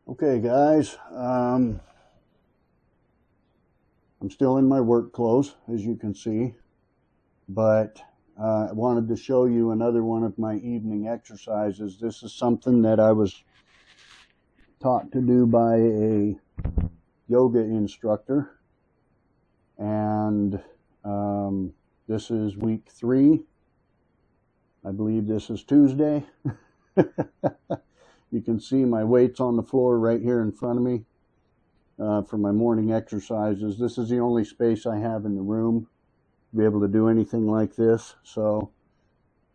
Okay, guys, I'm still in my work clothes, as you can see, but I wanted to show you another one of my evening exercises. This is something that I was taught to do by a yoga instructor, and this is week 3. I believe this is Tuesday. You can see my weights on the floor right here in front of me for my morning exercises. This is the only space I have in the room to be able to do anything like this. So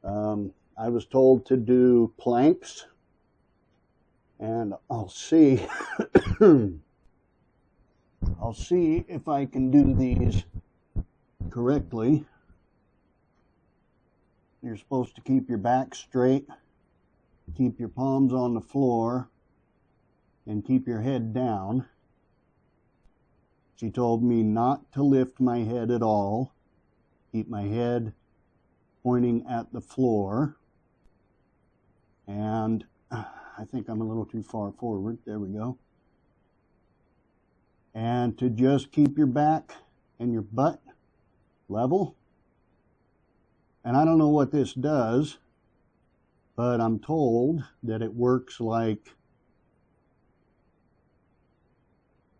I was told to do planks, and I'll see I'll see if I can do these correctly. You're supposed to keep your back straight, keep your palms on the floor, and keep your head down. She told me not to lift my head at all. Keep my head pointing at the floor. And I think I'm a little too far forward. There we go. And to just keep your back and your butt level. And I don't know what this does, but I'm told that it works like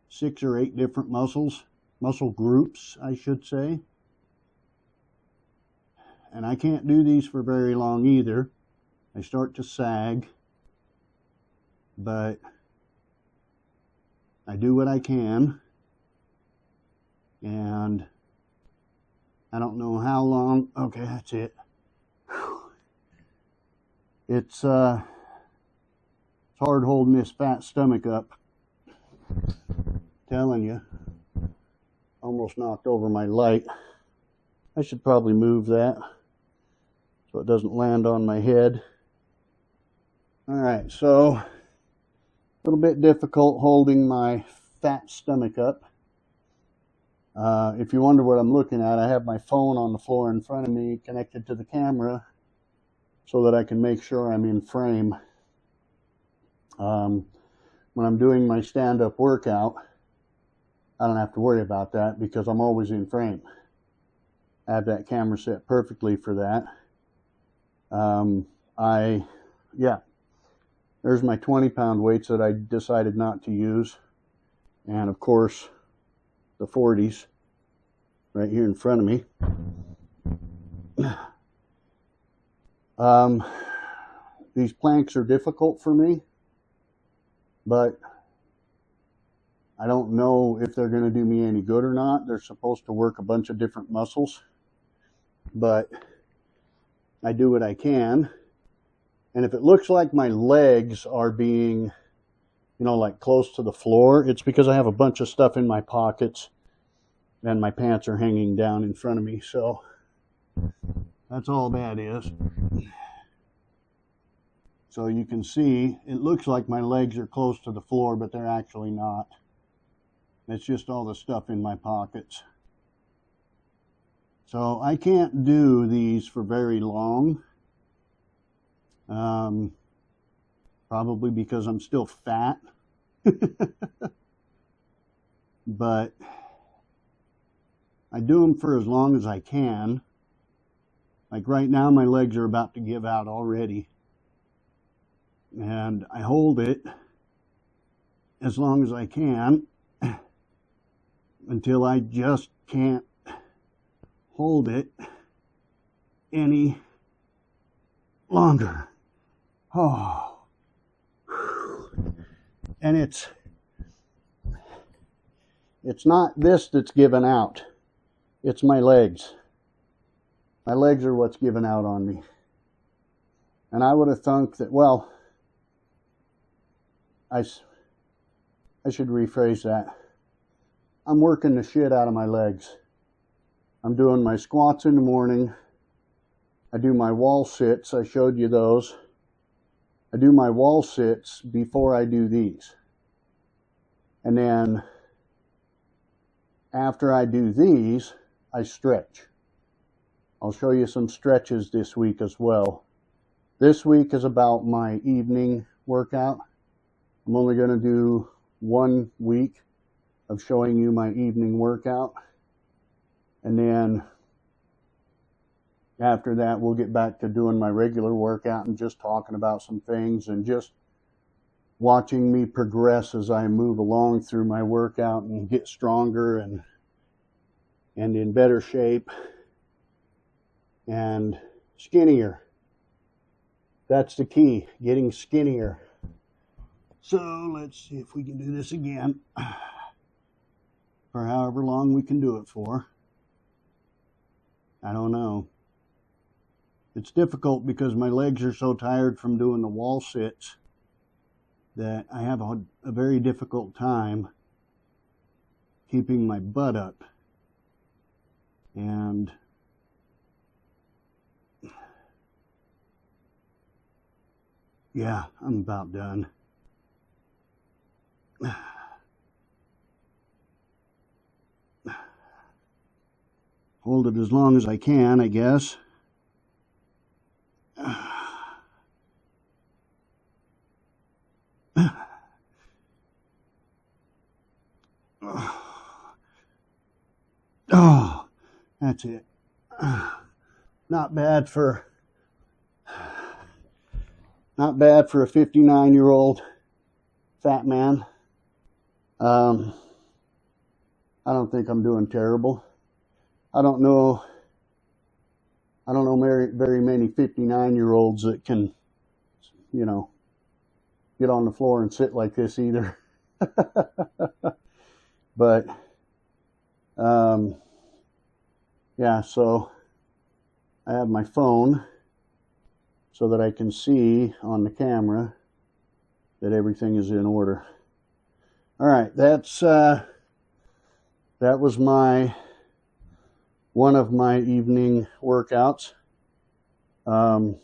6 or 8 different muscle groups, I should say. And I can't do these for very long either. I start to sag, but I do what I can, and I don't know how long. Okay, that's it. It's hard holding this fat stomach up. Telling you, almost knocked over my light. I should probably move that so it doesn't land on my head. All right, so a little bit difficult holding my fat stomach up. If you wonder what I'm looking at, I have my phone on the floor in front of me connected to the camera so that I can make sure I'm in frame. When I'm doing my stand-up workout, I don't have to worry about that because I'm always in frame. I have that camera set perfectly for that. There's my 20-pound weights that I decided not to use. And of course, the 40s right here in front of me. These planks are difficult for me, but I don't know if they're going to do me any good or not. They're supposed to work a bunch of different muscles, but I do what I can. And if it looks like my legs are being, like close to the floor, it's because I have a bunch of stuff in my pockets and my pants are hanging down in front of me. So that's all that is. So you can see, it looks like my legs are close to the floor, but they're actually not. It's just all the stuff in my pockets. So I can't do these for very long. Probably because I'm still fat. But I do them for as long as I can. Like right now, my legs are about to give out already. And I hold it as long as I can until I just can't hold it any longer. Oh. And it's not this that's given out. It's my legs. My legs are what's given out on me. And I would have thunk that, well, I should rephrase that. I'm working the shit out of my legs. I'm doing my squats in the morning. I do my wall sits. I showed you those. I do my wall sits before I do these. And then after I do these, I stretch. I'll show you some stretches this week as well. This week is about my evening workout. I'm only going to do 1 week of showing you my evening workout, and then after that we'll get back to doing my regular workout and just talking about some things and just watching me progress as I move along through my workout and get stronger and in better shape and skinnier. That's the key, getting skinnier. So let's see if we can do this again for however long we can do it for. I don't know. It's difficult because my legs are so tired from doing the wall sits that I have a very difficult time keeping my butt up. And yeah, I'm about done. Hold it as long as I can, I guess. Oh, that's it. Not bad for a 59-year-old fat man. I don't think I'm doing terrible. I don't know very many 59-year-olds that can, you know, get on the floor and sit like this either. But yeah, so I have my phone so that I can see on the camera that everything is in order. All right, that was one of my evening workouts. I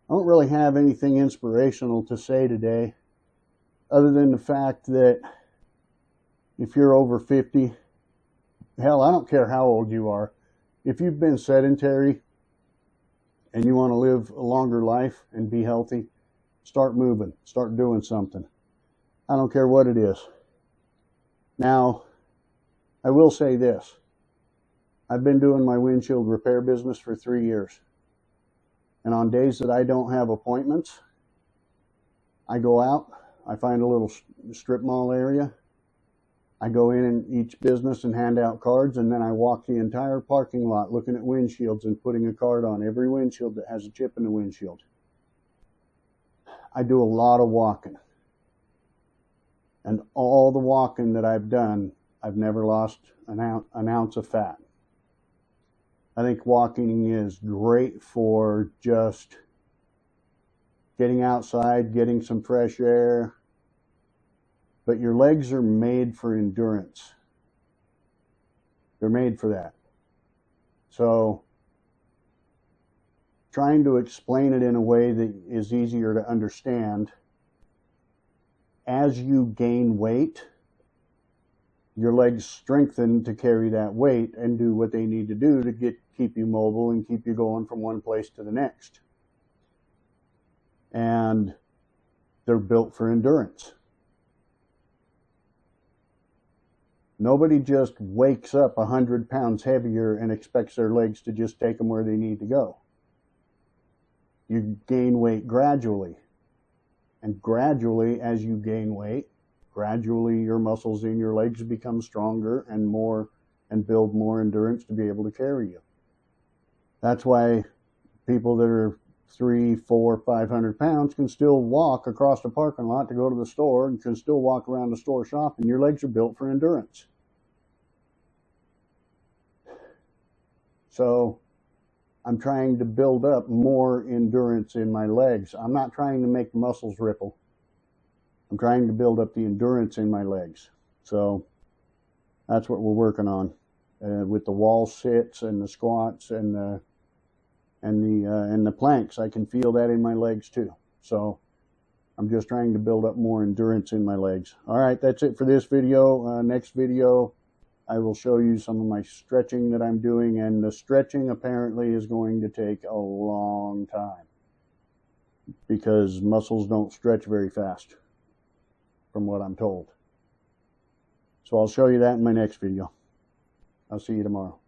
don't really have anything inspirational to say today, other than the fact that if you're over 50, hell, I don't care how old you are, if you've been sedentary and you want to live a longer life and be healthy, start moving, start doing something. I don't care what it is. Now, I will say this. I've been doing my windshield repair business for 3 years. And on days that I don't have appointments, I go out, I find a little strip mall area, I go in each business and hand out cards, and then I walk the entire parking lot looking at windshields and putting a card on every windshield that has a chip in the windshield. I do a lot of walking. And all the walking that I've done, I've never lost an ounce of fat. I think walking is great for just getting outside, getting some fresh air. But your legs are made for endurance. They're made for that. So trying to explain it in a way that is easier to understand, as you gain weight, your legs strengthen to carry that weight and do what they need to do to keep you mobile and keep you going from one place to the next. And they're built for endurance. Nobody just wakes up 100 pounds heavier and expects their legs to just take them where they need to go. You gain weight gradually. And gradually, as you gain weight, gradually your muscles in your legs become stronger and build more endurance to be able to carry you. That's why people that are 300, 400, 500 pounds can still walk across the parking lot to go to the store and can still walk around the store shopping. Your legs are built for endurance. So I'm trying to build up more endurance in my legs. I'm not trying to make the muscles ripple. I'm trying to build up the endurance in my legs. So that's what we're working on with the wall sits and the squats and the planks. I can feel that in my legs too. So I'm just trying to build up more endurance in my legs. All right, that's it for this video. Next video, I will show you some of my stretching that I'm doing, and the stretching apparently is going to take a long time. because muscles don't stretch very fast, from what I'm told. So I'll show you that in my next video. I'll see you tomorrow.